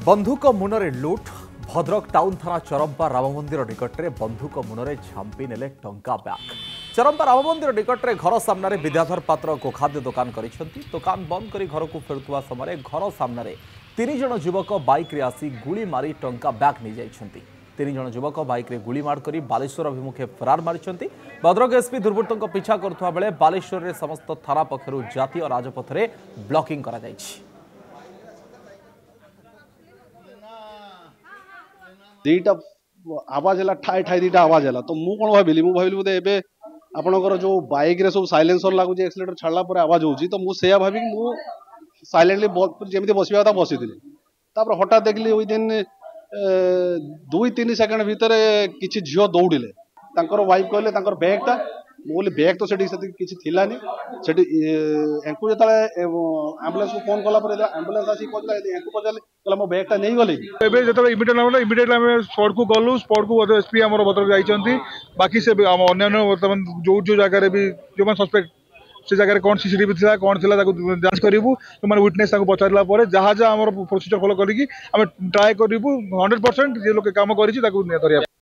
बंधुक मुनरे लुट भद्रक टाउन थाना चरंपा राम मंदिर निकट में बंधुक मुनरे झांपी नेले टंका ब्याग। चरंपा राम मंदिर निकट में घर सामने विद्याधर पात्र गोखाद्य दुकान दुकान बंद कर घर को फेरुवा समय घर सामने 3 जन युवक बाइक रे आसी गुली मारी टंका ब्याग नहीं जाइछंती। 3 जन युवक बाइक रे गुली मार करी बालेश्वर अभिमुखे फरार मारिछंती। भद्रक एसपी दुर्बृत्तों पीछा करुवा बेले बालेश्वर रे समस्त थाना पक्षरु जातीय राजपथ रे ब्लॉकिंग करा जाइछि। दीटा आवाज है ठाई ठाई दीटा आवाज है तो मु कौन भाविली बोधे एबे आपनकर जो बाइक रे सब साइलेंसर लागू एक्सीलेटर छाड़ला पर आवाज होची तो मु सेया भाबी मु साइलेंटली जेमती बसिबा था बसिथिले तापर हठात देखली विदिन 2-3 सेकंड भीतर किछि झियो दौड़िले तांकर वाइफ कहले तांकर बैग था बोले बैग तो सेठी किछि थिलानी सेठी एंकु जतले एम्बुलेंस को फोन कला पर एम्बुलेंस आसी पहुंचला एंकु पचाले कहला मो बैग ता नहीं गले एबे जतले इमिडिएटली हम स्पॉट को गलु स्पॉट को एसपी हमर भद्रक जाइछंती बाकी से अन्य वर्तमान जो जगह रे भी जो मन सस्पेक्ट से जगह कौन सीसीटीवी थिला कौन थिला ताको जांच करिवु तो माने विटनेस ताको पचारला परे जहा जहा हमर प्रोसीजर फॉलो करिकि हम ट्राई करिवु 100% जे लोग काम करिछि ताको धरिया।